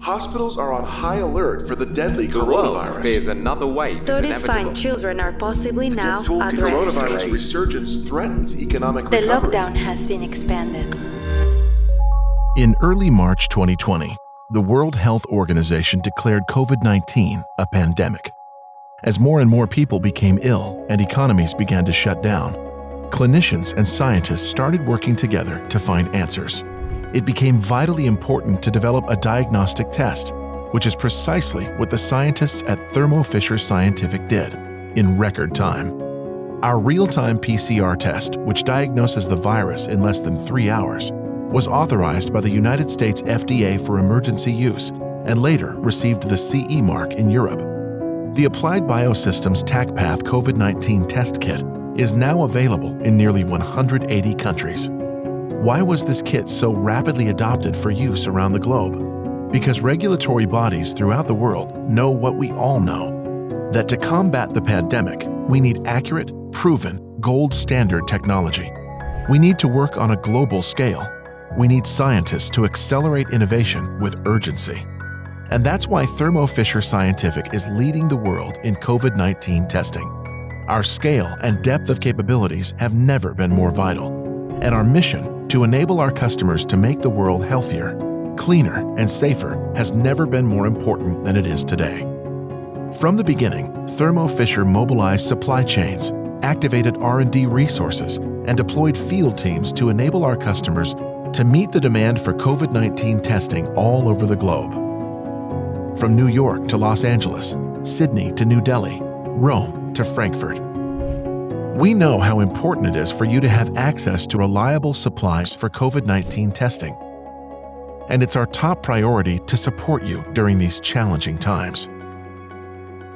Hospitals are on high alert for the deadly coronavirus. There's another wave. 35 children are possibly now Yet told at the risk. coronavirus resurgence threatens economic The recovery. lockdown has been expanded. In early March 2020, the World Health Organization declared COVID-19 a pandemic. As more and more people became ill and economies began to shut down, clinicians and scientists started working together to find answers. It became vitally important to develop a diagnostic test, which is precisely what the scientists at Thermo Fisher Scientific did in record time. Our real-time PCR test, which diagnoses the virus in less than 3 hours, was authorized by the United States FDA for emergency use and later received the CE mark in Europe. The Applied Biosystems TaqPath COVID-19 test kit is now available in nearly 180 countries. Why was this kit so rapidly adopted for use around the globe? Because regulatory bodies throughout the world know what we all know, that to combat the pandemic, we need accurate, proven, gold standard technology. We need to work on a global scale. We need scientists to accelerate innovation with urgency. And that's why Thermo Fisher Scientific is leading the world in COVID-19 testing. Our scale and depth of capabilities have never been more vital, and our mission to enable our customers to make the world healthier, cleaner, and safer has never been more important than it is today. From the beginning, Thermo Fisher mobilized supply chains, activated R&D resources, and deployed field teams to enable our customers to meet the demand for COVID-19 testing all over the globe. From New York to Los Angeles, Sydney to New Delhi, Rome to Frankfurt. We know how important it is for you to have access to reliable supplies for COVID-19 testing. And it's our top priority to support you during these challenging times.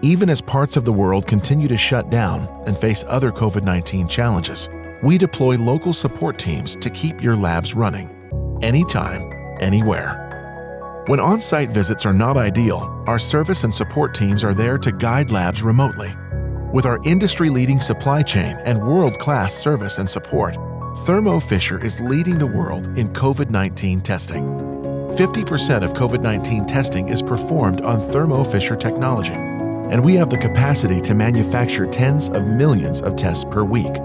Even as parts of the world continue to shut down and face other COVID-19 challenges, we deploy local support teams to keep your labs running, anytime, anywhere. When on-site visits are not ideal, our service and support teams are there to guide labs remotely. With our industry-leading supply chain and world-class service and support, Thermo Fisher is leading the world in COVID-19 testing. 50% of COVID-19 testing is performed on Thermo Fisher technology, and we have the capacity to manufacture tens of millions of tests per week,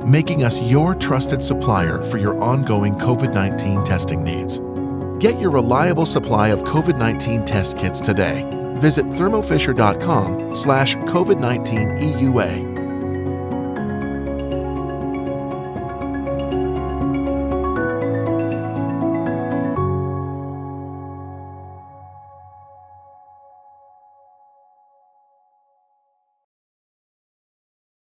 making us your trusted supplier for your ongoing COVID-19 testing needs. Get your reliable supply of COVID-19 test kits today. Visit thermofisher.com/COVID-19 EUA